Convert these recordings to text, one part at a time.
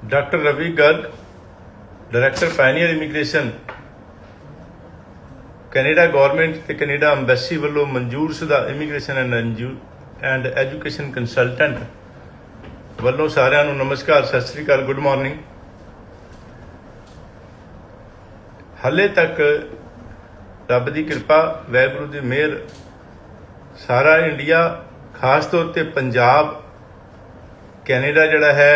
Doctor Ravi Garg, director pioneer immigration, Canada government ते Canada embassy वालों मंजूरशुदा इमीग्रेशन एंड एजुकेशन कंसलटेंट वालों सारिਆਂ ਨੂੰ नमस्कार, सत श्री अकाल, गुड मॉर्निंग। हाले तक रब की कृपा, वाहगुरू की मेहर, सारा इंडिया, खास तौर पर पंजाब, कैनेडा जिहड़ा है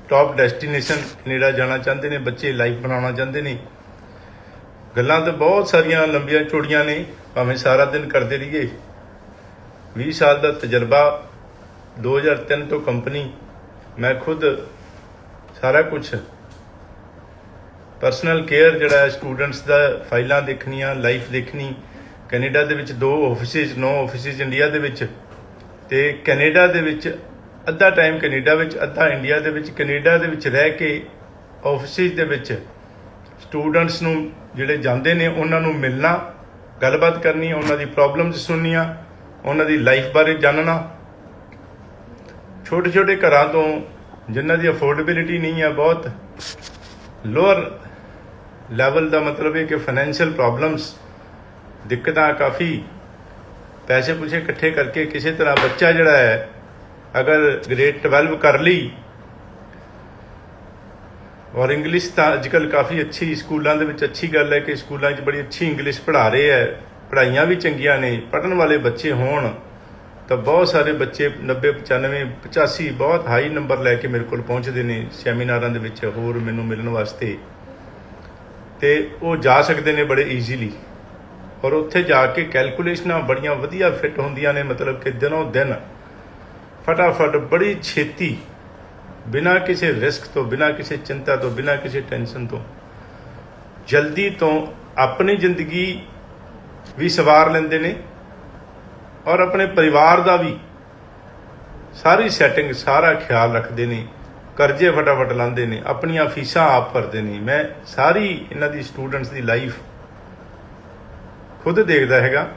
टॉप डेस्टिनेशन, कैनेडा जाना चाहते हैं बच्चे, लाइफ बनाना चाहते हैं। गल्लां तो बहुत सारिया लंबिया चौड़ियां ने, भावें सारा दिन करते रहिए। 20 साल का तजर्बा, 2003 तो कंपनी, मैं खुद सारा कुछ परसनल केयर जिहड़ा स्टूडेंट्स का फाइलां देखनियां, लाइफ देखनी। कैनेडा दे विच 2 ऑफिसिस, 9 ऑफिसिस इंडिया दे विच, ते कैनेडा दे विच अद्धा टाइम कैनेडा विच, अद्धा इंडिया दे विच। कैनेडा दे विच रह के ऑफिसिस दे विच स्टूडेंट्स नूं जिहड़े जांदे ने उन्हां नूं मिलना, गलबात करनी, उन्हां दी प्रॉब्लम्स सुननियां, उन्हां दी लाइफ बारे जानना। छोटे छोटे घरां तो जिन्हां दी अफोर्डेबिलिटी नहीं है, बहुत लोअर लैवल का मतलब है कि फाइनैंशियल प्रॉब्लम्स, दिक्कतां काफ़ी, पैसे पूसे इकट्ठे करके किसी तरह बच्चा जिहड़ा है अगर ग्रेड 12 कर ली, और इंग्लिश तो अजकल काफ़ी अच्छी स्कूलों के अच्छी गल है कि स्कूलों बड़ी अच्छी इंग्लिश पढ़ा रहे हैं, पढ़ाइयाँ भी चंगियां ने, पढ़न वाले बच्चे होण तो बहुत सारे बच्चे 90, 95, 85 बहुत हाई नंबर लैके मेरे को पहुँचते हैं सैमीनारां दे विच, होर मैनूं मिलण वास्ते। तो वो जा सकते हैं बड़े ईजीली, और उत्थे जाके कैलकुलेशनां बड़ियां वधिया फिट होंदियां ने, मतलब कि दिनों दिन फटाफट बड़ी छेती, बिना किसी रिस्क तो, बिना किसी चिंता तो, बिना किसी टेंशन तो, जल्दी तो अपनी जिंदगी भी सवार लेंदे ने और अपने परिवार का भी सारी सैटिंग, सारा ख्याल रखते हैं। करजे फटाफट लाते हैं, अपनिया फीसां आप भरते हैं। मैं सारी इन्हां दी स्टूडेंट्स की लाइफ खुद देखता हैगा।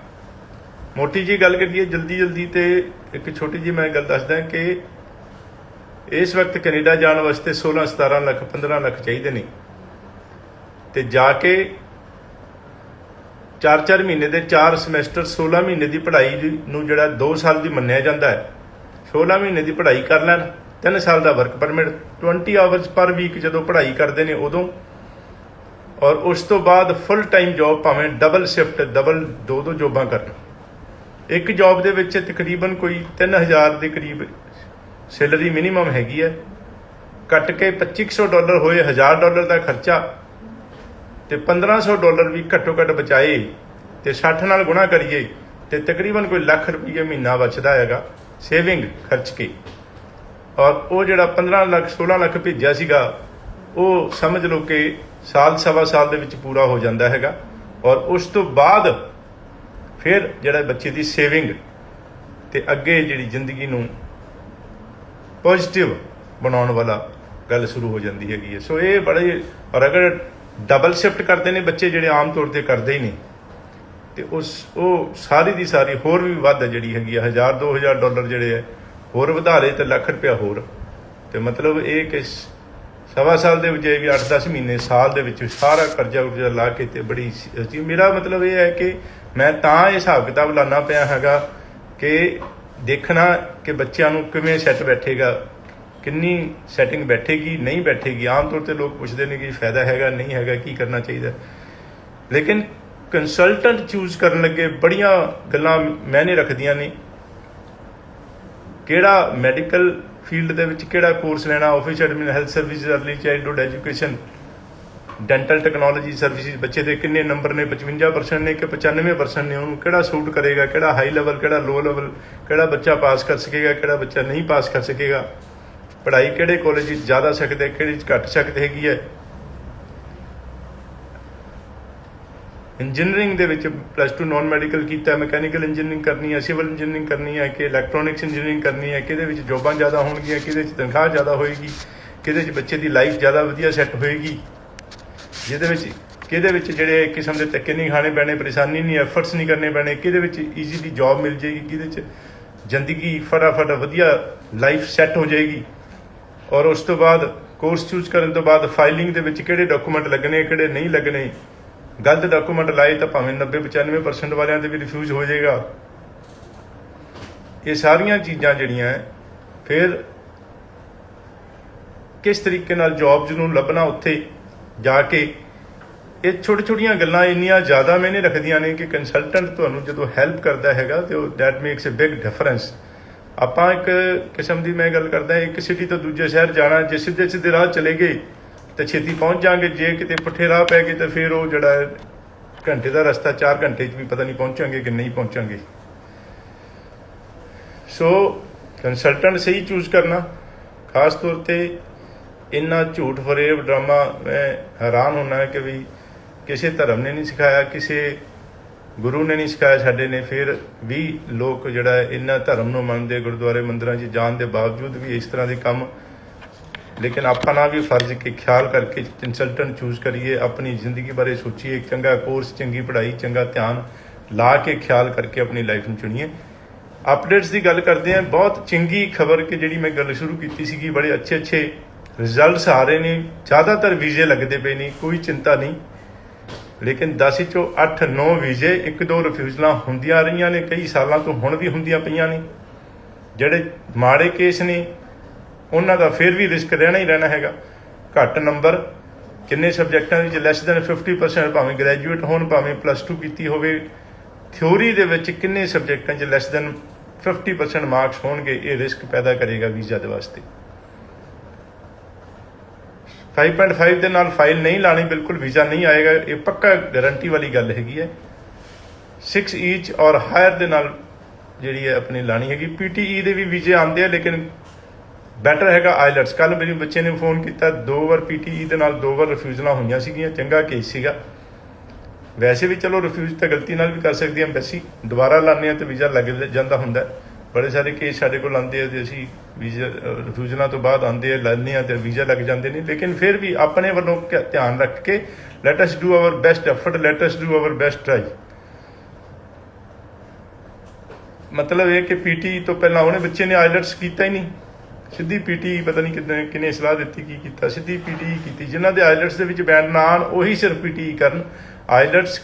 मोटी जी गल करिए जल्दी जल्दी, तो एक छोटी जी मैं गल दसदा कि इस वक्त कैनेडा जाने वास्ते 16, 17 लाख, 15 लाख चाहिए ने, तो जाके 4-4 महीने के 4 समैसटर, 16 महीने की पढ़ाई नूं जिहड़ा 2 साल की मन्निया जाता है, 16 महीने की पढ़ाई कर लैन, 3 साल का work permit, 20 hours per week जो पढ़ाई करते हैं उदों, और उस तो बाद फुल टाइम जॉब, भावें डबल शिफ्ट, डबल 2 जॉबां करन। एक जॉब दे विच तकरीबन कोई 3000 के करीब सैलरी मिनीमम हैगी है, कट के $2500 होए, $1000 का खर्चा, तो $1500 भी घट्टो घट्ट बचाए, तो 60 नाल गुणा करिए तो तकरीबन कोई लाख रुपये महीना बचता हैगा सेविंग खर्च के। और वो जिहड़ा 15 लाख 16 लाख भेजिया सीगा, वो समझ लो कि साल सवा साल दे विच पूरा हो जाता हैगा। और उस तो बाद फिर जिहड़ा बच्चे की सेविंग ते अगे जिहड़ी जिंदगी नूं पॉजिटिव बनाने वाला गल शुरू हो जाती हैगी। सो ये बड़े, और अगर डबल शिफ्ट करते हैं बच्चे जिहड़े आम तौर पर करते ही नहीं, तो उस वो सारी की सारी होर भी वध जिहड़ी हैगी $1000-2000 जिहड़े है होर वधा ले, तो लाख रुपया होर, तो मतलब ये कि सवा साल के बजाय भी 8-10 महीने, साल दे विच सारा कर्जा उर्जा ला के, तो बड़ी मेरा मतलब ये है कि मैं तां ये हिसाब किताब लाना पिया हैगा कि देखना कि बच्चों को किवें सैट बैठेगा, किन्नी सैटिंग बैठेगी, नहीं बैठेगी। आम तौर पर लोग पूछते हैं कि फायदा हैगा, नहीं हैगा, की करना चाहिए, लेकिन कंसलटेंट चूज करन लगे बड़िया गल्लां मैंने रखदियां ने। किहड़ा मैडिकल फील्ड दे विच किहड़ा कोर्स लेना, office admin, health service, early childhood education, dental technology services, बच्चे के किन्ने नंबर ने, 55% ने कि 95% ने, उन्होंने किहड़ा सूट करेगा, किहड़ा हाई लैवल, किहड़ा लो लैवल, किहड़ा बच्चा पास कर सकेगा, किहड़ा बच्चा नहीं पास कर सकेगा, पढ़ाई किहड़े कॉलेज ज़्यादा सकते, किहड़े घट सकते हैगी है। इंजीनियरिंग दे विच +2 नॉन मैडिकल किया, मैकेनिकल इंजीनियरिंग करनी है, सिविल इंजीनियरिंग करनी है, कि इलैक्ट्रॉनिक्स इंजीनियरिंग करनी है, कि जॉबां ज़्यादा होणगियां, कि तनख्वाह ज़्यादा होएगी, कि बच्चे की लाइफ ज़्यादा वधिया सैट होएगी, जिहदे विच जिहड़े किस्म के धक्के नहीं खाने पैने, परेशानी नहीं, एफर्ट्स नहीं करने पैने, कि ईजीली जॉब मिल जाएगी, कि जिंदगी फटाफट वधिया लाइफ सैट हो जाएगी। और उस तो बाद ਕੋਰਸ ਚੂਜ਼ ਕਰਨ ਤੋਂ ਬਾਅਦ ਫਾਈਲਿੰਗ ਦੇ ਵਿੱਚ ਕਿਹੜੇ ਡਾਕੂਮੈਂਟ ਲੱਗਣੇ ਕਿਹੜੇ ਨਹੀਂ ਲੱਗਣੇ, ਗਲਤ ਡਾਕੂਮੈਂਟ ਲਾਏ ਤਾਂ ਭਾਵੇਂ 90-95% ਵਾਲਿਆਂ ਦੇ ਵੀ ਰਿਫਿਊਜ਼ ਹੋ ਜਾਏਗਾ। ਇਹ ਸਾਰੀਆਂ ਚੀਜ਼ਾਂ ਜਿਹੜੀਆਂ ਫਿਰ ਕਿਸ ਤਰੀਕੇ ਨਾਲ ਜੌਬਸ ਨੂੰ ਲੱਭਣਾ ਉੱਥੇ ਜਾ ਕੇ, ਇਹ ਛੋਟੀ ਛੋਟੀਆਂ ਗੱਲਾਂ ਇੰਨੀਆਂ ਜ਼ਿਆਦਾ ਮੈਨੇ ਰੱਖਦੀਆਂ ਨੇ ਕਿ ਕੰਸਲਟੈਂਟ ਤੁਹਾਨੂੰ ਜਦੋਂ ਹੈਲਪ ਕਰਦਾ ਹੈਗਾ ਤੇ ਉਹ that makes a big difference. ਆਪਾਂ ਇੱਕ ਕਿਸਮ ਦੀ ਮੈਂ ਗੱਲ ਕਰਦਾ, ਇੱਕ ਸਿਟੀ ਤੋਂ ਦੂਜੇ ਸ਼ਹਿਰ ਜਾਣਾ, ਜੇ ਸਿੱਧੇ ਸਿੱਧੇ ਰਾਹ ਚਲੇ ਗਏ ਤਾਂ ਛੇਤੀ ਪਹੁੰਚ ਜਾਵਾਂਗੇ, ਜੇ ਕਿਤੇ ਪੁੱਠੇ ਰਾਹ ਪੈ ਗਏ ਤਾਂ ਫਿਰ ਉਹ ਜਿਹੜਾ ਘੰਟੇ ਦਾ ਰਸਤਾ 4 ਘੰਟੇ 'ਚ ਵੀ ਪਤਾ ਨਹੀਂ ਪਹੁੰਚਾਂਗੇ ਕਿ ਨਹੀਂ ਪਹੁੰਚਾਂਗੇ। ਸੋ ਕੰਸਲਟੈਂਟ ਸਹੀ ਚੂਜ਼ ਕਰਨਾ, ਖਾਸ ਤੌਰ 'ਤੇ ਇੰਨਾ ਝੂਠ ਫਰੇਬ ਡਰਾਮਾ, ਮੈਂ ਹੈਰਾਨ ਹੁੰਦਾ ਕਿ ਵੀ ਕਿਸੇ ਧਰਮ ਨੇ ਨਹੀਂ ਸਿਖਾਇਆ, ਕਿਸੇ ਗੁਰੂ ਨੇ ਨਹੀਂ ਸਿਖਾਇਆ ਸਾਡੇ ਨੇ, ਫਿਰ ਵੀ ਲੋਕ ਜਿਹੜਾ ਇਹਨਾਂ ਧਰਮ ਨੂੰ ਮੰਨਦੇ, ਗੁਰਦੁਆਰੇ ਮੰਦਿਰਾਂ 'ਚ ਜਾਣ ਦੇ ਬਾਵਜੂਦ ਵੀ ਇਸ ਤਰ੍ਹਾਂ ਦੇ ਕੰਮ। ਲੇਕਿਨ ਆਪਣਾ ਵੀ ਫਰਜ਼ ਕਿ ਖਿਆਲ ਕਰਕੇ ਕੰਸਲਟੈਂਟ ਚੂਜ਼ ਕਰੀਏ, ਆਪਣੀ ਜ਼ਿੰਦਗੀ ਬਾਰੇ ਸੋਚੀਏ, ਚੰਗਾ ਕੋਰਸ, ਚੰਗੀ ਪੜ੍ਹਾਈ, ਚੰਗਾ ਧਿਆਨ ਲਾ ਕੇ ਖਿਆਲ ਕਰਕੇ ਆਪਣੀ ਲਾਈਫ ਨੂੰ ਚੁਣੀਏ। ਅਪਡੇਟਸ ਦੀ ਗੱਲ ਕਰਦੇ ਹਾਂ, ਬਹੁਤ ਚੰਗੀ ਖਬਰ ਕਿ ਜਿਹੜੀ ਮੈਂ ਗੱਲ ਸ਼ੁਰੂ ਕੀਤੀ ਸੀਗੀ, ਬੜੇ ਅੱਛੇ ਰਿਜ਼ਲਟਸ ਆ ਰਹੇ ਨੇ, ਜ਼ਿਆਦਾਤਰ ਵੀਜ਼ੇ ਲੱਗਦੇ ਪਏ ਨੇ, ਕੋਈ ਚਿੰਤਾ ਨਹੀਂ। ਲੇਕਿਨ 10 ਚੋਂ 8-9 ਵੀਜ਼ੇ, 1-2 ਰਿਫਿਊਜ਼ਲਾਂ ਹੁੰਦੀਆਂ ਰਹੀਆਂ ਨੇ, ਕਈ ਸਾਲਾਂ ਤੋਂ ਹੁਣ ਵੀ ਹੁੰਦੀਆਂ ਪਈਆਂ ਨੇ। ਜਿਹੜੇ ਮਾੜੇ ਕੇਸ ਨੇ ਉਹਨਾਂ ਦਾ ਫਿਰ ਵੀ ਰਿਸਕ ਰਹਿਣਾ ਹੀ ਰਹਿਣਾ ਹੈਗਾ। ਘੱਟ ਨੰਬਰ ਕਿੰਨੇ ਸਬਜੈਕਟਾਂ ਵਿੱਚ, ਲੈਸ ਦੈਨ 50%, ਭਾਵੇਂ ਗ੍ਰੈਜੂਏਟ ਹੋਣ ਭਾਵੇਂ +2 ਕੀਤੀ ਹੋਵੇ, ਥਿਊਰੀ ਦੇ ਵਿੱਚ ਕਿੰਨੇ ਸਬਜੈਕਟਾਂ 'ਚ ਲੈਸ ਦੈਨ 50% ਮਾਰਕਸ ਹੋਣਗੇ, ਇਹ ਰਿਸਕ ਪੈਦਾ ਕਰੇਗਾ ਵੀਜ਼ਾ ਦੇ ਵਾਸਤੇ। 5.5 ਦੇ ਨਾਲ ਫਾਈਲ ਨਹੀਂ ਲਾਣੀ, ਬਿਲਕੁਲ ਵੀਜ਼ਾ ਨਹੀਂ ਆਏਗਾ, ਇਹ ਪੱਕਾ ਗਾਰੰਟੀ ਵਾਲੀ ਗੱਲ ਹੈਗੀ ਹੈ। 6 ਈਚ ਔਰ ਹਾਇਰ ਦੇ ਨਾਲ ਜਿਹੜੀ ਹੈ ਆਪਣੀ ਲਾਣੀ ਹੈਗੀ। PTE ਦੇ ਵੀ ਵੀਜ਼ੇ ਆਉਂਦੇ ਆ, ਲੇਕਿਨ ਬੈਟਰ ਹੈਗਾ ਆਈਲੈਟਸ। ਕੱਲ ਮੇਰੇ ਬੱਚੇ ਨੇ ਫੋਨ ਕੀਤਾ, 2 ਵਾਰ PTE ਦੇ ਨਾਲ 2 ਵਾਰ ਰਿਫਿਊਜ਼ਲਾਂ ਹੋਈਆਂ ਸੀਗੀਆਂ, ਚੰਗਾ ਕੇਸ ਸੀਗਾ। ਵੈਸੇ ਵੀ ਚਲੋ ਰਿਫਿਊਜ਼ ਤਾਂ ਗਲਤੀ ਨਾਲ ਵੀ ਕਰ ਸਕਦੀ ਹੈ ਐਮਬੈਸੀ, ਦੁਬਾਰਾ ਲਾਉਂਦੇ ਹਾਂ ਤਾਂ ਵੀਜ਼ਾ ਲੱਗ ਜਾਂਦਾ ਹੁੰਦਾ। ਬੜੇ ਸਾਰੇ ਕੇਸ ਸਾਡੇ ਕੋਲ ਆਉਂਦੇ ਆ ਤੇ ਅਸੀਂ ਵੀਜ਼ਾ ਰਿਫਿਊਜ਼ਲਾਂ ਤੋਂ ਬਾਅਦ ਆਉਂਦੇ ਆ, ਲੈਂਦੇ ਆ ਤੇ ਵੀਜ਼ਾ ਲੱਗ ਜਾਂਦੇ ਨੇ। ਲੇਕਿਨ ਫਿਰ ਵੀ ਆਪਣੇ ਵੱਲੋਂ ਧਿਆਨ ਰੱਖ ਕੇ let us do our best effort, let us do our best try. ਮਤਲਬ ਇਹ ਕਿ PTE ਤੋਂ ਪਹਿਲਾਂ ਉਹਨੇ ਬੱਚੇ ਨੇ ਆਈਲੈਟਸ ਕੀਤਾ ਹੀ ਨਹੀਂ, ਸਿੱਧੀ PTE, ਪਤਾ ਨਹੀਂ ਕਿੰਨੇ ਸਲਾਹ ਦਿੱਤੀ ਕੀ ਕੀਤਾ, ਸਿੱਧੀ PTE ਕੀਤੀ। ਜਿਨ੍ਹਾਂ ਦੇ ਆਈਲੈਟਸ ਦੇ ਵਿੱਚ ਬੈਂਡ ਨਾ ਆਉਣ ਉਹੀ ਸਿਰਫ PTE ਕਰਨ। ਆਈਲੈਟਸ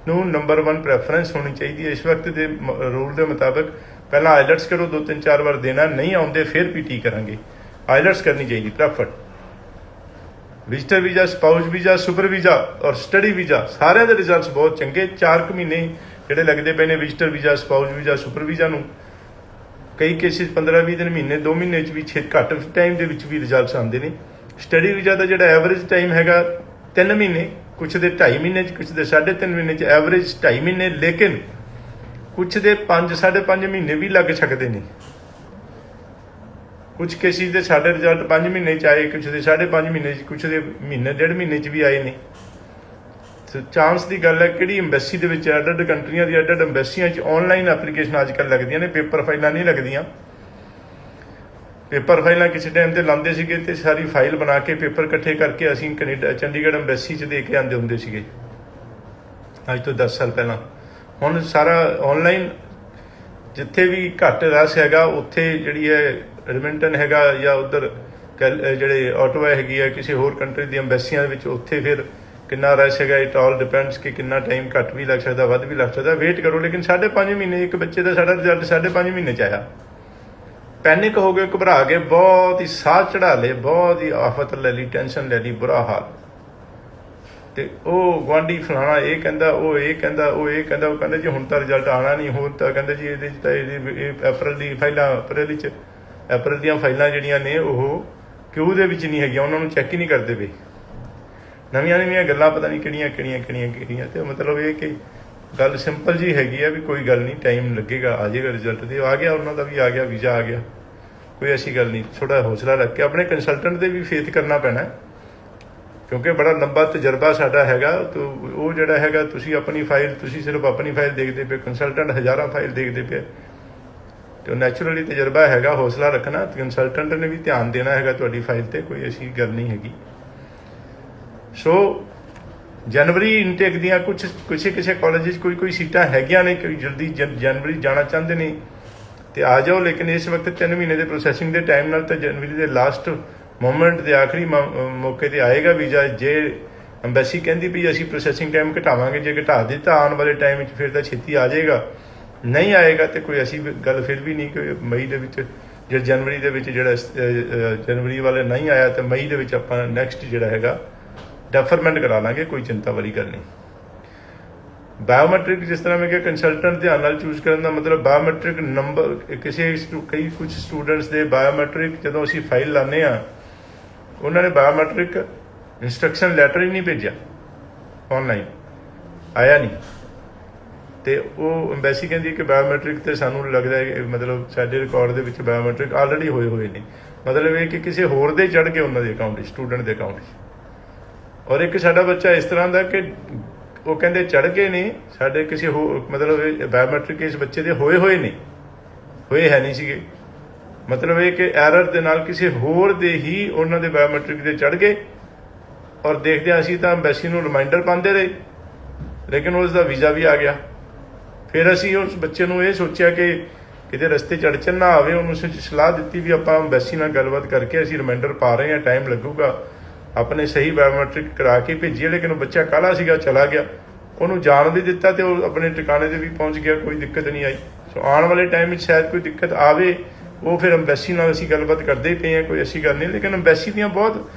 ਨੂੰ ਨੰਬਰ 1 ਪ੍ਰੈਫਰੈਂਸ ਹੋਣੀ ਚਾਹੀਦੀ ਹੈ ਇਸ ਵਕਤ ਦੇ ਰੂਲ ਦੇ ਮੁਤਾਬਕ। ਪਹਿਲਾਂ ਆਈਲੈਟਸ ਕਰੋ, 2-3-4 ਵਾਰ ਦੇਣਾ, ਨਹੀਂ ਆਉਂਦੇ ਫਿਰ PTE ਕਰਾਂਗੇ। ਆਈਲੈਟਸ ਕਰਨੀ ਚਾਹੀਦੀ preferred. Visitor visa, spouse visa, super visa ਔਰ ਸਟੱਡੀ ਵੀਜ਼ਾ, ਸਾਰਿਆਂ ਦੇ ਰਿਜ਼ਲਟਸ ਬਹੁਤ ਚੰਗੇ। 4 ਮਹੀਨੇ ਜਿਹੜੇ ਲੱਗਦੇ ਪਏ ਨੇ visitor visa, spouse visa, super visa ਨੂੰ। ਕਈ ਕੇਸਿਸ 15-20 ਦਿਨ, ਮਹੀਨੇ, 2 ਮਹੀਨੇ 'ਚ ਵੀ ਘੱਟ ਟਾਈਮ ਦੇ ਵਿੱਚ ਵੀ ਰਿਜ਼ਲਟਸ ਆਉਂਦੇ ਨੇ। ਸਟੱਡੀ ਵੀਜ਼ਾ ਦਾ ਜਿਹੜਾ ਐਵਰੇਜ ਟਾਈਮ ਹੈਗਾ 3 ਮਹੀਨੇ, ਕੁਛ ਦੇ 2.5 ਮਹੀਨੇ 'ਚ, ਕੁਛ ਦੇ 3.5 ਮਹੀਨੇ 'ਚ, ਐਵਰੇਜ 2.5 ਮਹੀਨੇ। ਲੇਕਿਨ ਕੁਛ ਦੇ 5-5.5 ਮਹੀਨੇ ਵੀ ਲੱਗ ਸਕਦੇ ਨੇ। ਕੁਛ ਕੇਸਿਸ ਦੇ ਸਾਡੇ ਰਿਜ਼ਲਟ 5 ਮਹੀਨੇ 'ਚ ਆਏ, ਕੁਛ ਦੇ 5.5 ਮਹੀਨੇ 'ਚ, ਕੁਛ ਦੇ ਮਹੀਨੇ 1.5 ਮਹੀਨੇ 'ਚ ਵੀ ਆਏ ਨੇ। ਚਾਂਸ ਦੀ ਗੱਲ ਹੈ ਕਿਹੜੀ ਐਮਬੈਸੀ ਦੇ ਵਿੱਚ, ਅੱਡ ਕੰਟਰੀਆਂ ਦੀ ਅੱਡ ਐਮਬੈਸੀਆਂ 'ਚ ਆਨਲਾਈਨ ਐਪਲੀਕੇਸ਼ਨ ਅੱਜ ਕੱਲ੍ਹ ਲੱਗਦੀਆਂ ਨੇ, ਪੇਪਰ ਫਾਈਲਾਂ ਨਹੀਂ ਲੱਗਦੀਆਂ। ਪੇਪਰ ਫਾਈਲਾਂ ਕਿਸੇ ਟਾਈਮ ਤੇ ਲਾਉਂਦੇ ਸੀਗੇ ਤੇ ਸਾਰੀ ਫਾਈਲ ਬਣਾ ਕੇ ਪੇਪਰ ਇਕੱਠੇ ਕਰਕੇ ਅਸੀਂ ਕੈਨੇਡਾ, ਚੰਡੀਗੜ੍ਹ ਐਮਬੈਸੀ 'ਚ ਦੇ ਕੇ ਆਉਂਦੇ ਹੁੰਦੇ ਸੀਗੇ ਅੱਜ ਤੋਂ 10 ਸਾਲ ਪਹਿਲਾਂ। ਹੁਣ ਸਾਰਾ ਆਨਲਾਈਨ, ਜਿੱਥੇ ਵੀ ਘੱਟ ਰਸ ਹੈਗਾ ਉੱਥੇ ਜਿਹੜੀ ਹੈ ਐਡਮਿੰਟਨ ਹੈਗਾ ਜਾਂ ਉੱਧਰ ਜਿਹੜੇ ਆਟੋਵਾ ਹੈਗੀ ਹੈ ਕਿਸੇ ਹੋਰ ਕੰਟਰੀ ਦੀ ਐਮਬੈਸੀਆਂ ਦੇ ਵਿੱਚ, ਉੱਥੇ ਫਿਰ ਕਿੰਨਾ ਰਸ਼ ਹੈਗਾ। ਇਟ ਆਲ ਡਿਪੈਂਡਸ ਕਿ ਕਿੰਨਾ ਟਾਈਮ, ਘੱਟ ਵੀ ਲੱਗ ਸਕਦਾ, ਵੱਧ ਵੀ ਲੱਗ ਸਕਦਾ। ਵੇਟ ਕਰੋ। ਲੇਕਿਨ 5.5 ਮਹੀਨੇ, ਇੱਕ ਬੱਚੇ ਦਾ ਸਾਡਾ ਰਿਜ਼ਲਟ 5.5 ਮਹੀਨੇ 'ਚ ਆਇਆ। ਪੈਨਿਕ ਹੋ ਗਏ, ਘਬਰਾ ਗਏ, ਬਹੁਤ ਹੀ ਸਾਹ ਚੜਾ ਲਏ, ਬਹੁਤ ਹੀ ਆਫਤ ਲੈ ਲਈ, ਟੈਨਸ਼ਨ ਲੈ ਲਈ, ਬੁਰਾ ਹਾਲ। ਤੇ ਉਹ ਗੁਆਂਢੀ ਫਲਾਣਾ ਇਹ ਕਹਿੰਦਾ, ਉਹ ਇਹ ਕਹਿੰਦਾ, ਉਹ ਇਹ ਕਹਿੰਦਾ, ਉਹ ਕਹਿੰਦਾ ਜੀ ਹੁਣ ਤਾਂ ਰਿਜ਼ਲਟ ਆਉਣਾ ਨਹੀਂ, ਹੁਣ ਤਾਂ ਕਹਿੰਦਾ ਜੀ ਇਹਦੇ 'ਚ ਤਾਂ ਇਹ ਅਪ੍ਰੈਲ ਦੀ ਫਾਈਲਾਂ, ਅਪ੍ਰੈਲ ਦੀਆਂ ਫਾਈਲਾਂ ਜਿਹੜੀਆਂ ਨੇ ਉਹ ਕਿਊ ਦੇ ਵਿੱਚ ਨਹੀਂ ਹੈਗੀਆਂ, ਉਹਨਾਂ ਨੂੰ ਚੈੱਕ ਹੀ ਨਹੀਂ ਕਰਦੇ ਪਏ। ਨਵੀਆਂ ਗੱਲਾਂ ਪਤਾ ਨਹੀਂ ਕਿਹੜੀਆਂ। ਤੇ ਮਤਲਬ ਇਹ ਕਿ ਗੱਲ ਸਿੰਪਲ ਜੀ ਹੈਗੀ ਆ ਵੀ ਕੋਈ ਗੱਲ ਨਹੀਂ, ਟਾਈਮ ਲੱਗੇਗਾ, ਆ ਜਾਏਗਾ ਰਿਜ਼ਲਟ। ਤੇ ਆ ਗਿਆ, ਉਹਨਾਂ ਦਾ ਵੀ ਆ ਗਿਆ, ਵੀਜ਼ਾ ਆ ਗਿਆ, ਕੋਈ ਐਸੀ ਗੱਲ ਨਹੀਂ। ਥੋੜਾ ਹੌਸਲਾ ਰੱਖ ਕੇ ਆਪਣੇ ਕੰਸਲਟੈਂਟ ਤੇ ਵੀ ਫੇਥ ਕਰਨਾ ਪੈਣਾ, ਕਿਉਂਕਿ ਬੜਾ ਲੰਬਾ ਤਜਰਬਾ ਸਾਡਾ ਹੈਗਾ। ਤੇ ਉਹ ਜਿਹੜਾ ਹੈਗਾ, ਤੁਸੀਂ ਆਪਣੀ ਫਾਈਲ, ਤੁਸੀਂ ਸਿਰਫ ਆਪਣੀ ਫਾਈਲ ਦੇਖਦੇ ਪਏ, ਕੰਸਲਟੈਂਟ ਹਜ਼ਾਰਾਂ ਫਾਈਲ ਦੇਖਦੇ ਪਏ। ਤੇ ਨੈਚੁਰਲੀ ਤਜਰਬਾ ਹੈਗਾ, ਹੌਸਲਾ ਰੱਖਣਾ। ਕੰਸਲਟੈਂਟ ਨੇ ਵੀ ਧਿਆਨ ਦੇਣਾ ਹੈਗਾ ਤੁਹਾਡੀ ਫਾਈਲ ਤੇ, ਕੋਈ ਐਸੀ ਗੱਲ ਨਹੀਂ ਹੈਗੀ। ਸੋ ਜਨਵਰੀ ਇਨਟੇਕ ਦੀਆਂ ਕਿਸੇ ਕਾਲਜ 'ਚ ਕੋਈ ਸੀਟਾਂ ਹੈਗੀਆਂ ਨੇ, ਕੋਈ ਜਲਦੀ ਜਨਵਰੀ ਜਾਣਾ ਚਾਹੁੰਦੇ ਨੇ ਤੇ ਆ ਜਾਓ। ਲੇਕਿਨ ਇਸ ਵਕਤ 3 ਮਹੀਨੇ ਦੇ ਪ੍ਰੋਸੈਸਿੰਗ ਦੇ ਟਾਈਮ ਨਾਲ ਤਾਂ ਜਨਵਰੀ ਦੇ ਲਾਸਟ ਮੂਮੈਂਟ ਦੇ ਆਖਰੀ ਮੌਕੇ ਤੇ ਆਏਗਾ ਵੀਜ਼ਾ। ਜੇ ਅੰਬੈਸੀ ਕਹਿੰਦੀ ਵੀ ਅਸੀਂ ਪ੍ਰੋਸੈਸਿੰਗ ਟਾਈਮ ਘਟਾਵਾਂਗੇ, ਜੇ ਘਟਾ ਦਿੱਤਾ ਆਉਣ ਵਾਲੇ ਟਾਈਮ ਵਿੱਚ ਫਿਰ ਤਾਂ ਛੇਤੀ ਆ ਜਾਏਗਾ, ਨਹੀਂ ਆਏਗਾ ਤੇ ਕੋਈ ਐਸੀ ਗੱਲ ਫਿਰ ਵੀ ਨਹੀਂ ਕਿ ਮਈ ਦੇ ਵਿੱਚ ਜਿਹੜਾ ਜਨਵਰੀ ਦੇ ਵਿੱਚ ਜਿਹੜਾ ਜਨਵਰੀ ਵਾਲੇ ਨਹੀਂ ਆਇਆ ਤਾਂ ਮਈ ਦੇ ਵਿੱਚ ਆਪਾਂ ਨੈਕਸਟ ਜਿਹੜਾ ਹੈਗਾ ਡੈਫਰਮੈਂਟ ਕਰਾ ਲਾਂਗੇ, ਕੋਈ ਚਿੰਤਾ ਵਾਲੀ ਗੱਲ ਨਹੀਂ। ਬਾਇਓਮੈਟ੍ਰਿਕ ਜਿਸ ਤਰ੍ਹਾਂ ਮੈਂ ਕਿਹਾ ਕੰਸਲਟੈਂਟ ਧਿਆਨ ਨਾਲ ਚੂਜ਼ ਕਰਨ ਦਾ ਮਤਲਬ ਬਾਇਓਮੈਟ੍ਰਿਕ ਨੰਬਰ ਕਈ ਕੁਝ ਸਟੂਡੈਂਟਸ ਦੇ ਬਾਇਓਮੈਟ੍ਰਿਕ ਜਦੋਂ ਅਸੀਂ ਫਾਈਲ ਲਾਉਂਦੇ ਹਾਂ ਉਹਨਾਂ ਨੇ ਬਾਇਓਮੈਟ੍ਰਿਕ ਇੰਸਟਰਕਸ਼ਨ ਲੈਟਰ ਹੀ ਨਹੀਂ ਭੇਜਿਆ, ਆਨਲਾਈਨ ਆਇਆ ਨਹੀਂ, ਤੇ ਉਹ ਅੰਬੈਸੀ ਕਹਿੰਦੀ ਕਿ ਬਾਇਓਮੈਟ੍ਰਿਕ ਤੇ ਸਾਨੂੰ ਲੱਗਦਾ ਹੈ ਮਤਲਬ ਸਾਡੇ ਰਿਕਾਰਡ ਦੇ ਵਿੱਚ ਬਾਇਓਮੈਟ੍ਰਿਕ ਆਲਰੇਡੀ ਹੋਏ ਨੇ, ਮਤਲਬ ਇਹ ਕਿ ਕਿਸੇ ਹੋਰ ਦੇ ਚੜ੍ਹ ਗਏ ਉਹਨਾਂ ਦੇ ਅਕਾਊਂਟ 'ਚ, ਸਟੂਡੈਂਟ ਦੇ ਅਕਾਊਂਟ 'ਚ। ਔਰ ਇੱਕ ਸਾਡਾ ਬੱਚਾ ਇਸ ਤਰ੍ਹਾਂ ਦਾ ਕਿ ਉਹ ਕਹਿੰਦੇ ਚੜ੍ਹ ਗਏ ਨੇ ਸਾਡੇ ਕਿਸੇ ਹੋਰ, ਮਤਲਬ ਬਾਇਓਮੈਟ੍ਰਿਕ ਇਸ ਬੱਚੇ ਦੇ ਹੋਏ ਨੇ, ਹੋਏ ਹੈ ਨਹੀਂ ਸੀਗੇ, ਮਤਲਬ ਇਹ ਕਿ ਐਰਰ ਦੇ ਨਾਲ ਕਿਸੇ ਹੋਰ ਦੇ ਹੀ ਉਹਨਾਂ ਦੇ ਬਾਇਓਮੈਟ੍ਰਿਕ ਦੇ ਚੜ੍ਹ ਗਏ। ਔਰ ਦੇਖਦੇ ਹਾਂ ਅਸੀਂ ਤਾਂ ਅੰਬੈਸੀ ਨੂੰ ਰਿਮਾਈਂਡਰ ਪਾਉਂਦੇ ਰਹੇ, ਲੇਕਿਨ ਉਸ ਦਾ ਵੀਜ਼ਾ ਵੀ ਆ ਗਿਆ। ਫਿਰ ਅਸੀਂ ਉਸ ਬੱਚੇ ਨੂੰ ਇਹ ਸੋਚਿਆ ਕਿ ਕਿਤੇ ਰਸਤੇ 'ਚ ਅੜਚਨ ਨਾ ਆਵੇ, ਉਹਨੂੰ ਸਲਾਹ ਦਿੱਤੀ ਵੀ ਆਪਾਂ ਅੰਬੈਸੀ ਨਾਲ ਗੱਲਬਾਤ ਕਰਕੇ ਅਸੀਂ ਰਿਮਾਈਂਡਰ ਪਾ ਰਹੇ ਹਾਂ, ਟਾਈਮ ਲੱਗੂਗਾ, ਆਪਣੇ ਸਹੀ ਬਾਇਓਮੈਟ੍ਰਿਕ ਕਰਾ ਕੇ ਭੇਜੀਏ। ਲੇਕਿਨ ਉਹ ਬੱਚਾ ਕਾਹਲਾ ਸੀਗਾ, ਚਲਾ ਗਿਆ, ਉਹਨੂੰ ਜਾਣ ਵੀ ਦਿੱਤਾ ਤੇ ਉਹ ਆਪਣੇ ਟਿਕਾਣੇ ਤੇ ਵੀ ਪਹੁੰਚ ਗਿਆ, ਕੋਈ ਦਿੱਕਤ ਨਹੀਂ ਆਈ। ਸੋ ਆਉਣ ਵਾਲੇ ਟਾਈਮ ਵਿੱਚ ਸ਼ਾਇਦ ਕੋਈ ਦਿੱਕਤ ਆਵੇ, ਉਹ ਫਿਰ ਅੰਬੈਸੀ ਨਾਲ ਅਸੀਂ ਗੱਲਬਾਤ ਕਰਦੇ ਹੀ ਪਏ ਹਾਂ, ਕੋਈ ਐਸੀ ਗੱਲ ਨਹੀਂ। ਲੇਕਿਨ ਅੰਬੈਸੀ ਦੀਆਂ ਬਹੁਤ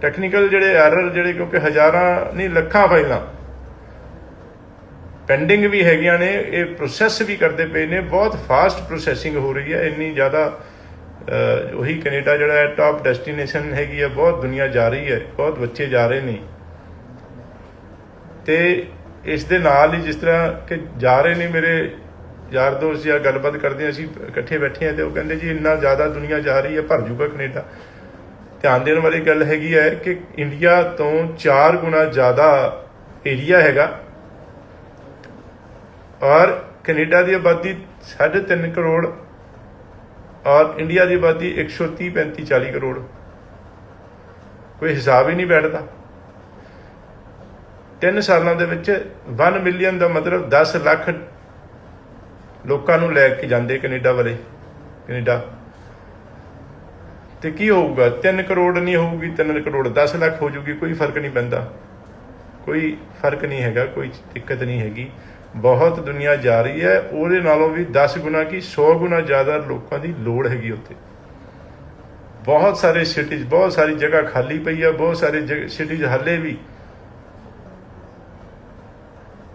ਟੈਕਨੀਕਲ ਜਿਹੜੇ ਐਰਰ ਜਿਹੜੇ ਕਿਉਂਕਿ ਹਜ਼ਾਰਾਂ ਨਹੀਂ ਲੱਖਾਂ ਫਾਈਲਾਂ ਪੈਂਡਿੰਗ ਵੀ ਹੈਗੀਆਂ ਨੇ, ਇਹ ਪ੍ਰੋਸੈਸ ਵੀ ਕਰਦੇ ਪਏ ਨੇ, ਬਹੁਤ ਫਾਸਟ ਪ੍ਰੋਸੈਸਿੰਗ ਹੋ ਰਹੀ ਹੈ, ਇੰਨੀ ਜ਼ਿਆਦਾ ਉਹੀ ਕੈਨੇਡਾ ਜਿਹੜਾ ਹੈ ਟਾਪ ਡੈਸਟੀਨੇਸ਼ਨ ਹੈਗੀ ਹੈ, ਬਹੁਤ ਦੁਨੀਆ ਜਾ ਰਹੀ ਹੈ, ਬਹੁਤ ਬੱਚੇ ਜਾ ਰਹੇ ਨੇ। ਤੇ ਇਸ ਦੇ ਨਾਲ ਹੀ ਜਿਸ ਤਰ੍ਹਾਂ ਕਿ ਜਾ ਰਹੇ ਨੇ ਮੇਰੇ ਯਾਰ ਦੋਸਤ ਜਾਂ ਗੱਲਬਾਤ ਕਰਦੇ ਹਾਂ ਅਸੀਂ ਇਕੱਠੇ ਬੈਠੇ ਹਾਂ, ਤੇ ਉਹ ਕਹਿੰਦੇ ਜੀ ਇੰਨਾ ਜ਼ਿਆਦਾ ਦੁਨੀਆ ਜਾ ਰਹੀ ਹੈ, ਭਰ ਜੂਗਾ ਕੈਨੇਡਾ। ਧਿਆਨ ਦੇਣ ਵਾਲੀ ਗੱਲ ਹੈਗੀ ਹੈ ਕਿ ਇੰਡੀਆ ਤੋਂ 4 ਗੁਣਾ ਜ਼ਿਆਦਾ ਏਰੀਆ ਹੈਗਾ, ਔਰ ਕੈਨੇਡਾ ਦੀ ਆਬਾਦੀ 3.5 ਕਰੋੜ, ਔਰ ਇੰਡੀਆ ਦੀ ਆਬਾਦੀ 130, 35, 40 ਕਰੋੜ, ਕੋਈ ਹਿਸਾਬ ਹੀ ਨਹੀਂ ਬੈਠਦਾ। 3 ਸਾਲਾਂ ਦੇ ਵਿੱਚ 1 ਮਿਲੀਅਨ ਦਾ ਮਤਲਬ 10 ਲੱਖ ਲੋਕਾਂ ਨੂੰ ਲੈ ਕੇ ਜਾਂਦੇ ਕੈਨੇਡਾ ਵਾਲੇ, ਕੈਨੇਡਾ ਤੇ ਕੀ ਹੋਊਗਾ? 3 ਕਰੋੜ ਨਹੀਂ ਹੋਊਗੀ, 3 ਕਰੋੜ 10 ਲੱਖ ਹੋ ਜੂਗੀ, ਕੋਈ ਫਰਕ ਨਹੀਂ ਪੈਂਦਾ, ਕੋਈ ਫਰਕ ਨਹੀਂ ਹੈਗਾ, ਕੋਈ ਦਿੱਕਤ ਨਹੀਂ ਹੈਗੀ। ਬਹੁਤ ਦੁਨੀਆ ਜਾ ਰਹੀ ਹੈ, ਉਹਦੇ ਨਾਲੋਂ ਵੀ 10 ਗੁਣਾ ਕੀ 100 ਗੁਣਾ ਜ਼ਿਆਦਾ ਲੋਕਾਂ ਦੀ ਲੋੜ ਹੈਗੀ ਉੱਥੇ। ਬਹੁਤ ਸਾਰੇ ਸਿਟੀਜ਼, ਬਹੁਤ ਸਾਰੀ ਜਗ੍ਹਾ ਖਾਲੀ ਪਈ ਆ, ਬਹੁਤ ਸਾਰੇ ਸਿਟੀਜ਼ ਹਾਲੇ ਵੀ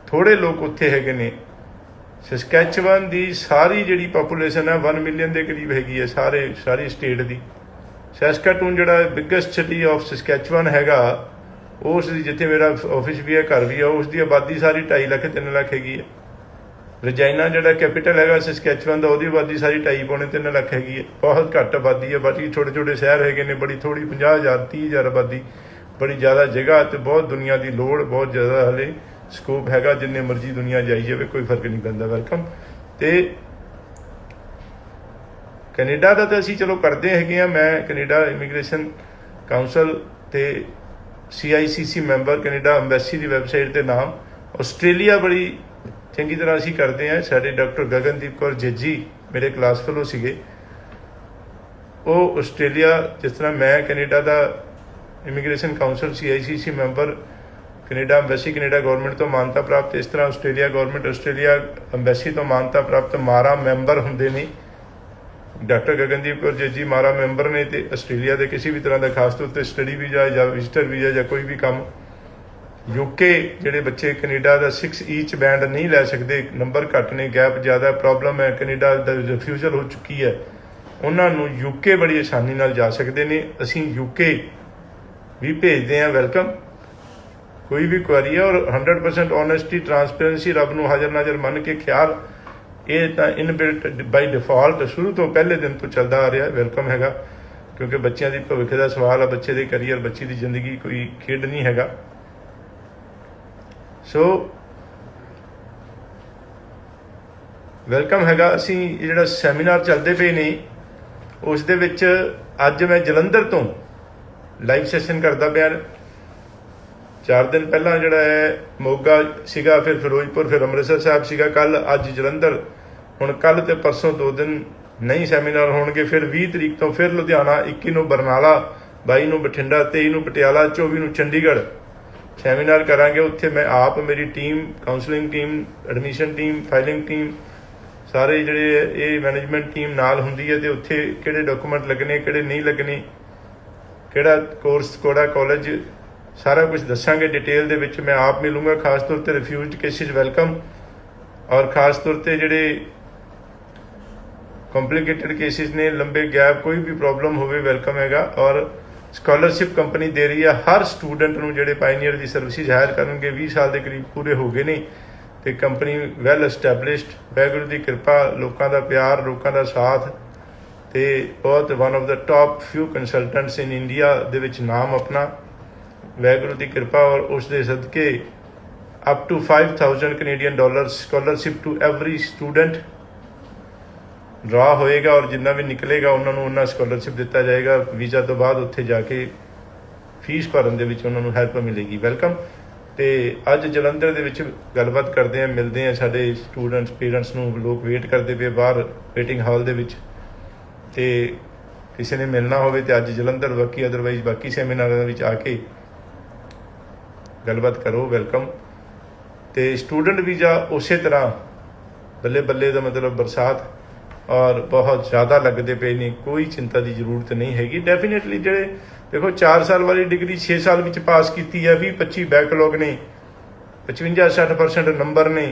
ਥੋੜੇ ਲੋਕ ਉੱਥੇ ਹੈਗੇ ਨੇ। ਸਸਕੈਚੁਅਨ ਦੀ ਸਾਰੀ ਜਿਹੜੀ ਪਾਪੂਲੇਸ਼ਨ ਹੈ 1 ਮਿਲੀਅਨ ਦੇ ਕਰੀਬ ਹੈਗੀ ਹੈ, ਸਾਰੀ ਸਟੇਟ ਦੀ। ਸੈਸਕਾਟੂਨ ਜਿਹੜਾ ਬਿਗੇਸਟ ਸਿਟੀ ਆਫ ਸਸਕੈਚੁਅਨ ਹੈਗਾ, ਉਸ ਦੀ ਜਿੱਥੇ ਮੇਰਾ ਆਫਿਸ ਵੀ ਹੈ, ਘਰ ਵੀ ਹੈ, ਉਸ ਦੀ ਆਬਾਦੀ ਸਾਰੀ 2.5 ਲੱਖ 3 ਲੱਖ ਹੈਗੀ ਹੈ। ਰਜਾਈਨਾ ਜਿਹੜਾ ਕੈਪੀਟਲ ਹੈਗਾ ਸਸਕੈਚੁਅਨ ਦਾ, ਉਹਦੀ ਆਬਾਦੀ ਸਾਰੀ 2.5 ਪੌਣੇ 3 ਲੱਖ ਹੈਗੀ ਹੈ। ਬਹੁਤ ਘੱਟ ਆਬਾਦੀ ਹੈ, ਬਾਕੀ ਛੋਟੇ ਛੋਟੇ ਸ਼ਹਿਰ ਹੈਗੇ ਨੇ, ਬੜੀ ਥੋੜੀ 50,000 30,000 ਆਬਾਦੀ, ਬੜੀ ਜ਼ਿਆਦਾ ਜਗ੍ਹਾ ਤੇ ਬਹੁਤ ਦੁਨੀਆ ਦੀ ਲੋੜ, ਬਹੁਤ ਜ਼ਿਆਦਾ ਹਲੇ ਸਕੋਪ ਹੈਗਾ, ਜਿੰਨੇ ਮਰਜ਼ੀ ਦੁਨੀਆ ਜਾਈ ਜਾਵੇ, ਕੋਈ ਫਰਕ ਨਹੀਂ ਪੈਂਦਾ। ਵੈਲਕਮ। ਤੇ ਕੈਨੇਡਾ ਦਾ ਤਾਂ ਅਸੀਂ ਚਲੋ ਕਰਦੇ ਹੈਗੇ ਆ, ਮੈਂ ਕੈਨੇਡਾ ਇਮੀਗ੍ਰੇਸ਼ਨ ਕਾਉਂਸਲ ਤੇ CICC ਮੈਂਬਰ, ਕੈਨੇਡਾ ਅੰਬੈਸੀ ਦੀ ਵੈਬਸਾਈਟ ਦੇ ਨਾਮ। ਆਸਟ੍ਰੇਲੀਆ ਬੜੀ ਚੰਗੀ ਤਰ੍ਹਾਂ ਅਸੀਂ ਕਰਦੇ ਹਾਂ। ਸਾਡੇ ਡਾਕਟਰ ਗਗਨਦੀਪ ਕੌਰ ਜੱਜੀ ਮੇਰੇ ਕਲਾਸ ਫੈਲੋ ਸੀਗੇ, ਉਹ ਆਸਟ੍ਰੇਲੀਆ, ਜਿਸ ਤਰ੍ਹਾਂ ਮੈਂ ਕੈਨੇਡਾ ਦਾ immigration council CICC member, Canada embassy Canada government ਤੋਂ ਮਾਨਤਾ ਪ੍ਰਾਪਤ, ਇਸ ਤਰ੍ਹਾਂ ਆਸਟ੍ਰੇਲੀਆ ਗਵਰਨਮੈਂਟ ਆਸਟ੍ਰੇਲੀਆ ਅੰਬੈਸੀ ਤੋਂ ਮਾਨਤਾ ਪ੍ਰਾਪਤ ਮਾਰਾ ਮੈਂਬਰ ਹੁੰਦੇ ਨੇ। ਡਾਕਟਰ ਗਗਨਦੀਪ ਕੌਰ ਜੱਜੀ ਮਾਰਾ ਮੈਂਬਰ ਨੇ, ਤੇ ਆਸਟ੍ਰੇਲੀਆ ਦੇ ਕਿਸੇ ਵੀ ਤਰ੍ਹਾਂ ਦਾ ਖਾਸ ਤੌਰ 'ਤੇ ਸਟੱਡੀ ਵੀਜ਼ਾ ਜਾਂ ਵਿਜ਼ਟਰ ਵੀਜ਼ਾ ਜਾਂ ਕੋਈ ਵੀ ਕੰਮ, UK ਜਿਹੜੇ ਬੱਚੇ ਕੈਨੇਡਾ ਦਾ 6E 'ਚ ਬੈਂਡ ਨਹੀਂ ਲੈ ਸਕਦੇ, ਨੰਬਰ ਘੱਟ ਨੇ, ਗੈਪ ਜ਼ਿਆਦਾ, ਪ੍ਰੋਬਲਮ ਹੈ, ਕੈਨੇਡਾ ਦਾ ਰਿਫਿਊਜ਼ਲ ਹੋ ਚੁੱਕੀ ਹੈ, ਉਹਨਾਂ ਨੂੰ UK ਬੜੀ ਆਸਾਨੀ ਨਾਲ ਜਾ ਸਕਦੇ ਨੇ। ਅਸੀਂ UK ਵੀ ਭੇਜਦੇ ਹਾਂ। ਵੈਲਕਮ। ਕੋਈ ਵੀ ਕੁਆਰੀ ਹੈ, ਔਰ 100% ਓਨੈਸਟੀ, ਟਰਾਂਸਪੇਰੈਂਸੀ, ਰੱਬ ਨੂੰ ਹਾਜ਼ਰ ਨਾਜ਼ਰ ਮੰਨ ਕੇ ਖਿਆਲ, ਇਹ ਤਾਂ ਇਨਬਿਲਟ ਬਾਈ ਡਿਫਾਲਟ ਸ਼ੁਰੂ ਤੋਂ ਪਹਿਲੇ ਦਿਨ ਤੋਂ ਚੱਲਦਾ ਆ ਰਿਹਾ। ਵੈਲਕਮ ਹੈਗਾ, ਕਿਉਂਕਿ ਬੱਚਿਆਂ ਦੀ ਭਵਿੱਖ ਦਾ ਸਵਾਲ ਆ, ਬੱਚੇ ਦੇ ਕਰੀਅਰ, ਬੱਚੀ ਦੀ ਜ਼ਿੰਦਗੀ ਕੋਈ ਖੇਡ ਨਹੀਂ ਹੈਗਾ। ਸੋ ਵੈਲਕਮ ਹੈਗਾ। ਅਸੀਂ ਜਿਹੜਾ ਸੈਮੀਨਾਰ ਚੱਲਦੇ ਪਏ ਨੇ, ਉਸ ਦੇ ਵਿੱਚ ਅੱਜ ਮੈਂ ਜਲੰਧਰ ਤੋਂ ਲਾਈਵ ਸੈਸ਼ਨ ਕਰਦਾ ਪਿਆ। 4 ਦਿਨ ਪਹਿਲਾਂ ਜਿਹੜਾ ਹੈ ਮੋਗਾ ਸੀਗਾ, ਫਿਰ ਫਿਰੋਜ਼ਪੁਰ, ਫਿਰ ਅੰਮ੍ਰਿਤਸਰ ਸਾਹਿਬ ਸੀਗਾ, ਕੱਲ ਅੱਜ ਜਲੰਧਰ। ਹੁਣ ਕੱਲ ਤੇ ਪਰਸੋਂ 2 ਦਿਨ ਨਹੀਂ ਸੈਮੀਨਾਰ ਹੋਣਗੇ, ਫਿਰ 20 ਤਰੀਕ ਤੋਂ ਫਿਰ ਲੁਧਿਆਣਾ, 21 ਨੂੰ ਬਰਨਾਲਾ, 22 ਨੂੰ ਬਠਿੰਡਾ, 23 ਨੂੰ ਪਟਿਆਲਾ, 24 ਨੂੰ ਚੰਡੀਗੜ੍ਹ ਸੈਮੀਨਾਰ ਕਰਾਂਗੇ। ਉੱਥੇ ਮੈਂ ਆਪ, ਮੇਰੀ team, counselling team, admission team, filing team, ਸਾਰੇ ਜਿਹੜੇ ਇਹ ਮੈਨੇਜਮੈਂਟ ਟੀਮ ਨਾਲ ਹੁੰਦੀ ਹੈ। ਤੇ ਉੱਥੇ ਕਿਹੜੇ ਡਾਕੂਮੈਂਟ ਲੱਗਣੇ, ਕਿਹੜੇ ਨਹੀਂ ਲੱਗਣੇ, ਕਿਹੜਾ ਕੋਰਸ, ਕਿਹੜਾ ਕਾਲਜ, ਸਾਰਾ ਕੁਝ ਦੱਸਾਂਗੇ ਡਿਟੇਲ ਦੇ ਵਿੱਚ। ਮੈਂ ਆਪ ਮਿਲੂੰਗਾ। ਖਾਸ ਤੌਰ ਤੇ ਰਿਫਿਊਜ਼ਡ ਕੇਸਿਸ ਵੈਲਕਮ, ਔਰ ਖਾਸ ਤੌਰ ਤੇ ਜਿਹੜੇ ਕੰਪਲਿਕੇਟਡ ਕੇਸਿਸ ਨੇ, ਲੰਬੇ ਗੈਪ, ਕੋਈ ਵੀ ਪ੍ਰੋਬਲਮ ਹੋਵੇ, ਵੈਲਕਮ ਹੈਗਾ। ਔਰ ਸਕਾਲਰਸ਼ਿਪ ਕੰਪਨੀ ਦੇ ਰਹੀ ਹੈ ਹਰ ਸਟੂਡੈਂਟ ਨੂੰ ਜਿਹੜੇ ਪਾਇਨੀਅਰ ਦੀ ਸਰਵਿਸਿਜ਼ ਹਾਇਰ ਕਰਨਗੇ। 20 ਸਾਲ ਦੇ ਕਰੀਬ ਪੂਰੇ ਹੋ ਗਏ ਨੇ ਤੇ ਕੰਪਨੀ ਵੈਲ ਐਸਟੈਬਲਿਸ਼ਡ। ਵਾਹਿਗੁਰੂ ਦੀ ਕਿਰਪਾ, ਲੋਕਾਂ ਦਾ ਪਿਆਰ, ਲੋਕਾਂ ਦਾ ਸਾਥ, ਤੇ ਬਹੁਤ one of the top ਫਿਊ consultants in India ਦੇ ਵਿੱਚ ਨਾਮ ਆਪਣਾ, ਵਾਹਿਗੁਰੂ ਦੀ ਕਿਰਪਾ। ਔਰ ਉਸ ਦੇ ਸਦਕੇ up to $5,000 Canadian scholarship to every student draw ਹੋਏਗਾ, ਔਰ ਜਿੰਨਾ ਵੀ ਨਿਕਲੇਗਾ ਉਹਨਾਂ ਨੂੰ ਉਹਨਾਂ ਸਕਾਲਰਸ਼ਿਪ ਦਿੱਤਾ ਜਾਏਗਾ। ਵੀਜ਼ਾ ਤੋਂ ਬਾਅਦ ਉੱਥੇ ਜਾ ਕੇ ਫੀਸ ਭਰਨ ਦੇ ਵਿੱਚ ਉਹਨਾਂ ਨੂੰ ਹੈਲਪ ਮਿਲੇਗੀ। ਵੈਲਕਮ। ਤੇ ਅੱਜ ਜਲੰਧਰ ਦੇ ਵਿੱਚ ਗੱਲਬਾਤ ਕਰਦੇ ਹਾਂ, ਮਿਲਦੇ ਹਾਂ। ਸਾਡੇ ਸਟੂਡੈਂਟਸ, ਪੇਰੈਂਟਸ ਨੂੰ ਲੋਕ ਵੇਟ ਕਰਦੇ ਪਏ ਬਾਹਰ ਵੇਟਿੰਗ ਹਾਲ ਦੇ ਵਿੱਚ, ਤੇ ਕਿਸੇ ਨੇ ਮਿਲਣਾ ਹੋਵੇ ਤੇ ਅੱਜ ਜਲੰਧਰ, ਬਾਕੀ ਅਦਰਵਾਈਜ਼ ਬਾਕੀ ਸੈਮੀਨਾਰਾਂ ਦੇ ਵਿੱਚ ਆ ਕੇ ਗੱਲਬਾਤ ਕਰੋ। ਵੈਲਕਮ। ਤੇ ਸਟੂਡੈਂਟ ਵੀਜ਼ਾ ਉਸੇ ਤਰ੍ਹਾਂ ਬੱਲੇ ਬੱਲੇ ਦਾ ਮਤਲਬ ਬਰਸਾਤ ਔਰ ਬਹੁਤ ਜ਼ਿਆਦਾ ਲੱਗਦੇ ਪਏ ਨੇ, ਕੋਈ ਚਿੰਤਾ ਦੀ ਜ਼ਰੂਰਤ ਨਹੀਂ ਹੈਗੀ। ਡੈਫੀਨੇਟਲੀ ਜਿਹੜੇ ਦੇਖੋ 4 ਸਾਲ ਵਾਲੀ ਡਿਗਰੀ 6 ਸਾਲ ਵਿੱਚ ਪਾਸ ਕੀਤੀ ਹੈ, 20-25 ਬੈਕਲੌਗ ਨੇ, 55-60% ਨੰਬਰ ਨੇ,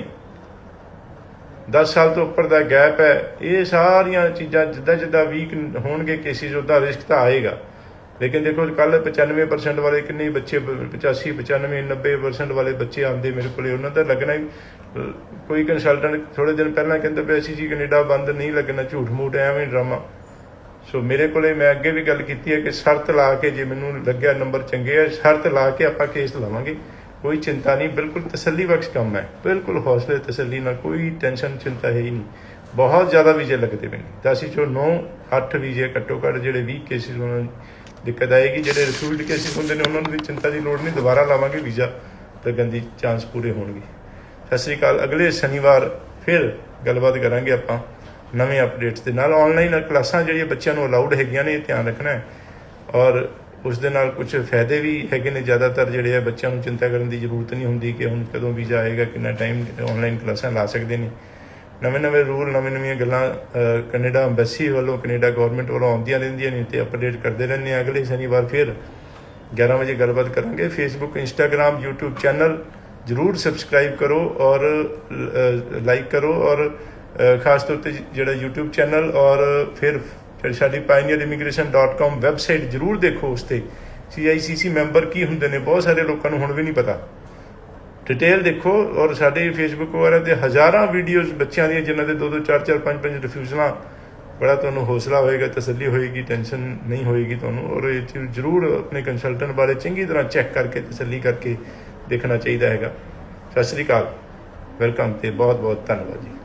10 ਸਾਲ ਤੋਂ ਉੱਪਰ ਦਾ ਗੈਪ ਹੈ। ਇਹ ਸਾਰੀਆਂ ਚੀਜ਼ਾਂ ਜਿੱਦਾਂ ਜਿੱਦਾਂ ਵੀਕ ਹੋਣਗੇ ਕੇਸਿਸ, ਉੱਦਾਂ ਰਿਸਕ ਤਾਂ ਆਏਗਾ। ਲੇਕਿਨ ਦੇਖੋ ਕੱਲ੍ਹ 95% ਵਾਲੇ ਕਿੰਨੇ ਬੱਚੇ, 85, 95, 90% ਵਾਲੇ ਬੱਚੇ ਆਉਂਦੇ ਮੇਰੇ ਕੋਲ, ਉਹਨਾਂ ਦਾ ਲੱਗਣਾ ਕੋਈ ਕੰਸਲਟੈਂਟ ਥੋੜ੍ਹੇ ਦਿਨ ਪਹਿਲਾਂ ਕਹਿੰਦੇ ਪਏ ਸੀ ਜੀ ਕੈਨੇਡਾ ਬੰਦ, ਨਹੀਂ ਲੱਗਣਾ, ਝੂਠ ਮੂਠ, ਐਵੇਂ ਡਰਾਮਾ। ਸੋ ਮੇਰੇ ਕੋਲੇ ਮੈਂ ਅੱਗੇ ਵੀ ਗੱਲ ਕੀਤੀ ਹੈ ਕਿ ਸ਼ਰਤ ਲਾ ਕੇ, ਜੇ ਮੈਨੂੰ ਲੱਗਿਆ ਨੰਬਰ ਚੰਗੇ ਆ, ਸ਼ਰਤ ਲਾ ਕੇ ਆਪਾਂ ਕੇਸ ਲਵਾਂਗੇ। ਕੋਈ ਚਿੰਤਾ ਨਹੀਂ, ਬਿਲਕੁਲ ਤਸੱਲੀ ਬਖਸ਼ ਕੰਮ ਹੈ, ਬਿਲਕੁਲ ਹੌਸਲੇ ਤਸੱਲੀ ਨਾਲ, ਕੋਈ ਟੈਨਸ਼ਨ ਚਿੰਤਾ ਹੈ ਹੀ ਨਹੀਂ। ਬਹੁਤ ਜ਼ਿਆਦਾ ਵੀਜ਼ੇ ਲੱਗਦੇ ਪਏ ਨੇ, 10 ਚੋਂ 9-8 ਵੀਜ਼ੇ ਘੱਟੋ ਘੱਟ, ਜਿਹੜੇ 20 ਕੇਸਿਸ ਉਹਨਾਂ ਨੂੰ ਦਿੱਕਤ ਆਏਗੀ। ਜਿਹੜੇ ਰਿਫਿਊਜ਼ਡ ਕੇਸਿਸ ਹੁੰਦੇ ਨੇ ਉਹਨਾਂ ਨੂੰ ਵੀ ਚਿੰਤਾ ਦੀ ਲੋੜ ਨਹੀਂ, ਦੁਬਾਰਾ ਲਾਵਾਂਗੇ ਵੀਜ਼ਾ, ਲੱਗਣ ਦੀ ਚਾਂਸ ਪੂਰੇ ਹੋਣਗੇ। ਸਤਿ ਸ਼੍ਰੀ ਅਕਾਲ। ਅਗਲੇ ਸ਼ਨੀਵਾਰ ਫਿਰ ਗੱਲਬਾਤ ਕਰਾਂਗੇ ਆਪਾਂ ਨਵੇਂ ਅਪਡੇਟਸ ਦੇ ਨਾਲ। ਆਨਲਾਈਨ ਕਲਾਸਾਂ ਜਿਹੜੀਆਂ ਬੱਚਿਆਂ ਨੂੰ ਅਲਾਊਡ ਹੈਗੀਆਂ ਨੇ, ਇਹ ਧਿਆਨ ਰੱਖਣਾ ਹੈ। ਔਰ ਉਸ ਦੇ ਨਾਲ ਕੁਝ ਫਾਇਦੇ ਵੀ ਹੈਗੇ ਨੇ। ਜ਼ਿਆਦਾਤਰ ਜਿਹੜੇ ਆ ਬੱਚਿਆਂ ਨੂੰ ਚਿੰਤਾ ਕਰਨ ਦੀ ਜ਼ਰੂਰਤ ਨਹੀਂ ਹੁੰਦੀ ਕਿ ਹੁਣ ਕਦੋਂ ਵੀਜ਼ਾ ਆਏਗਾ, ਕਿੰਨਾ ਟਾਈਮ ਆਨਲਾਈਨ ਕਲਾਸਾਂ ਲਾ ਸਕਦੇ ਨੇ। ਨਵੇਂ ਰੂਲ, ਨਵੀਆਂ ਗੱਲਾਂ ਕੈਨੇਡਾ ਅੰਬੈਸੀ ਵੱਲੋਂ, ਕੈਨੇਡਾ ਗੌਰਮੈਂਟ ਵੱਲੋਂ ਆਉਂਦੀਆਂ ਰਹਿੰਦੀਆਂ ਨੇ ਤੇ ਅਪਡੇਟ ਕਰਦੇ ਰਹਿੰਦੇ ਹਾਂ। ਅਗਲੇ ਸ਼ਨੀਵਾਰ ਫਿਰ 11 ਵਜੇ ਗੱਲਬਾਤ ਕਰਾਂਗੇ। ਫੇਸਬੁੱਕ, ਇੰਸਟਾਗ੍ਰਾਮ, YouTube ਚੈਨਲ ਜ਼ਰੂਰ ਸਬਸਕ੍ਰਾਈਬ ਕਰੋ ਔਰ ਲਾਈਕ ਕਰੋ। ਔਰ ਖਾਸ ਤੌਰ 'ਤੇ ਜਿਹੜਾ YouTube ਚੈਨਲ, ਔਰ ਫਿਰ ਸਾਡੀ pioneerimmigration.com ਵੈਬਸਾਈਟ ਜ਼ਰੂਰ ਦੇਖੋ। ਉਸ 'ਤੇ CICC ਮੈਂਬਰ ਕੀ ਹੁੰਦੇ ਨੇ, ਬਹੁਤ ਸਾਰੇ ਲੋਕਾਂ ਨੂੰ ਹੁਣ ਵੀ ਨਹੀਂ ਪਤਾ। ਡਿਟੇਲ ਦੇਖੋ। ਔਰ ਸਾਡੇ ਫੇਸਬੁੱਕ ਵਗੈਰਾ 'ਤੇ ਹਜ਼ਾਰਾਂ ਵੀਡੀਓਜ਼ ਬੱਚਿਆਂ ਦੀਆਂ, ਜਿਨ੍ਹਾਂ ਦੇ 2-2, 4-4, 5-5 ਰਿਫਿਊਜ਼ਲਾਂ। ਬੜਾ ਤੁਹਾਨੂੰ ਹੌਸਲਾ ਹੋਏਗਾ, ਤਸੱਲੀ ਹੋਏਗੀ, ਟੈਨਸ਼ਨ ਨਹੀਂ ਹੋਏਗੀ ਤੁਹਾਨੂੰ। ਔਰ ਇਹ ਚੀਜ਼ ਜ਼ਰੂਰ ਆਪਣੇ ਕੰਸਲਟੈਂਟ ਬਾਰੇ ਚੰਗੀ ਤਰ੍ਹਾਂ ਚੈੱਕ ਕਰਕੇ, ਤਸੱਲੀ ਕਰਕੇ ਦੇਖਣਾ ਚਾਹੀਦਾ ਹੈਗਾ। ਸਤਿ ਸ਼੍ਰੀ ਅਕਾਲ, ਵੈਲਕਮ ਤੇ ਬਹੁਤ ਬਹੁਤ ਧੰਨਵਾਦ ਜੀ।